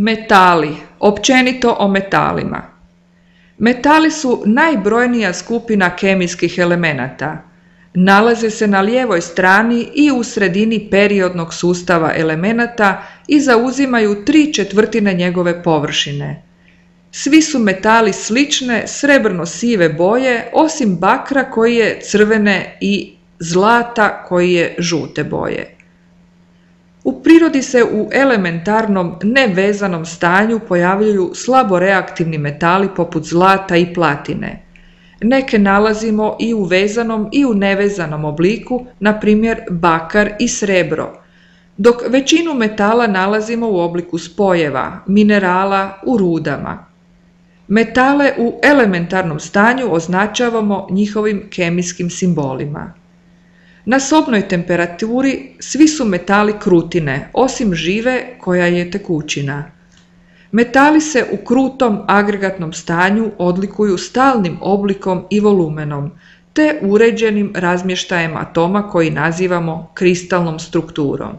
Metali, općenito o metalima. Metali su najbrojnija skupina kemijskih elemenata. Nalaze se na lijevoj strani i u sredini periodnog sustava elemenata i zauzimaju 3/4 njegove površine. Svi su metali slične srebrno-sive boje, osim bakra koji je crvene i zlata koji je žute boje. U prirodi se u elementarnom nevezanom stanju pojavljuju slabo reaktivni metali poput zlata i platine. Neke nalazimo i u vezanom i u nevezanom obliku, na primjer bakar i srebro, dok većinu metala nalazimo u obliku spojeva, minerala, u rudama. Metale u elementarnom stanju označavamo njihovim kemijskim simbolima. Na sobnoj temperaturi svi su metali krutine, osim žive koja je tekućina. Metali se u krutom agregatnom stanju odlikuju stalnim oblikom i volumenom, te uređenim razmještajem atoma koji nazivamo kristalnom strukturom.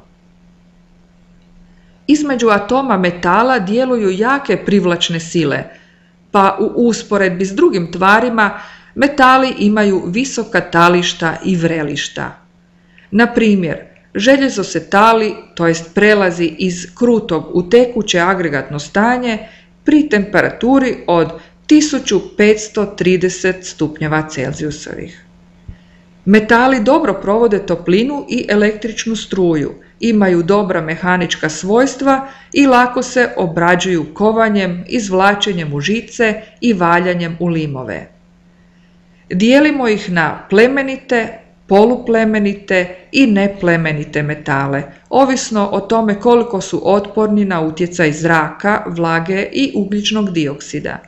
Između atoma metala djeluju jake privlačne sile, pa u usporedbi s drugim tvarima metali imaju visoka tališta i vrelišta. Na primjer, željezo se tali, to jest prelazi iz krutog u tekuće agregatno stanje pri temperaturi od 1530 stupnjeva Celzijusovih. Metali dobro provode toplinu i električnu struju, imaju dobra mehanička svojstva i lako se obrađuju kovanjem, izvlačenjem u žice i valjanjem u limove. Dijelimo ih na plemenite, poluplemenite i neplemenite metale, ovisno o tome koliko su otporni na utjecaj zraka, vlage i ugljičnog dioksida.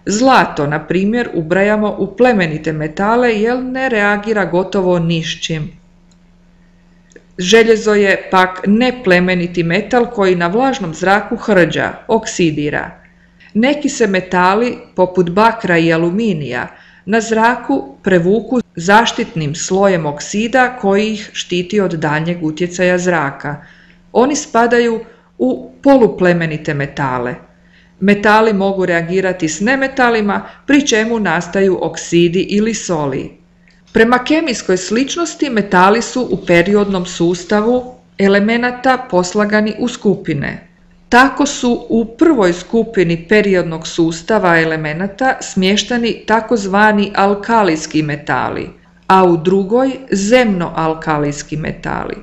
Zlato, na primjer, ubrajamo u plemenite metale jer ne reagira gotovo ni s čim. Željezo je pak neplemeniti metal koji na vlažnom zraku hrđa, oksidira. Neki se metali, poput bakra i aluminija, na zraku prevuku zaštitnim slojem oksida koji ih štiti od daljnjeg utjecaja zraka. Oni spadaju u poluplemenite metale. Metali mogu reagirati s nemetalima, pri čemu nastaju oksidi ili soli. Prema kemijskoj sličnosti metali su u periodnom sustavu elemenata poslagani u skupine. Tako su u prvoj skupini periodnog sustava elemenata smještani takozvani alkalijski metali, a u drugoj zemno-alkalijski metali.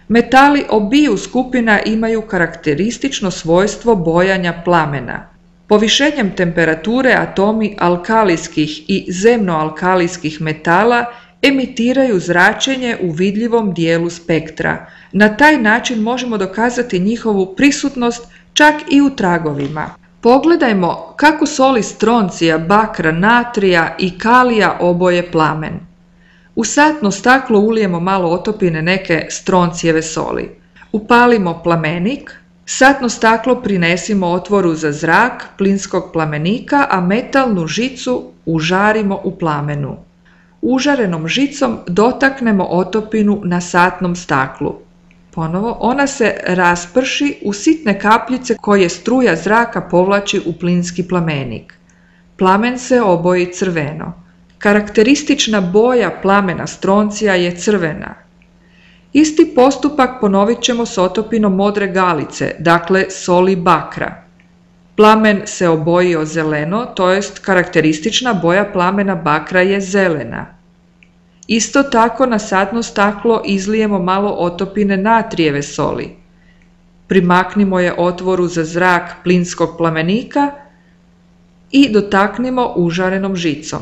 Metali obiju skupina imaju karakteristično svojstvo bojanja plamena. Povišenjem temperature atomi alkalijskih i zemno-alkalijskih metala emitiraju zračenje u vidljivom dijelu spektra. Na taj način možemo dokazati njihovu prisutnost čak i u tragovima. Pogledajmo kako soli stroncija, bakra, natrija i kalija oboje plamen. U satno staklo ulijemo malo otopine neke stroncijeve soli. Upalimo plamenik, satno staklo prinesimo otvoru za zrak plinskog plamenika, a metalnu žicu užarimo u plamenu. Užarenom žicom dotaknemo otopinu na satnom staklu. Ponovo, ona se rasprši u sitne kapljice koje struja zraka povlači u plinski plamenik. Plamen se oboji crveno. Karakteristična boja plamena stroncija je crvena. Isti postupak ponovit ćemo s otopinom modre galice, dakle soli bakra. Plamen se obojio zeleno, to jest karakteristična boja plamena bakra je zelena. Isto tako na satno staklo izlijemo malo otopine natrijeve soli. Primaknimo je otvoru za zrak plinskog plamenika i dotaknimo užarenom žicom.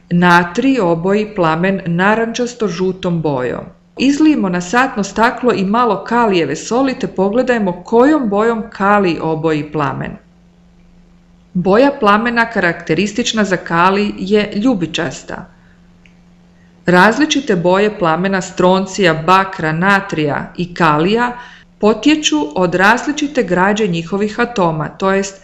Natrij oboji plamen narančasto-žutom bojom. Izlijemo na satno staklo i malo kalijeve soli te pogledajmo kojom bojom kalij oboji plamen. Boja plamena karakteristična za kalij je ljubičasta. Različite boje plamena stroncija, bakra, natrija i kalija potječu od različite građe njihovih atoma, to jest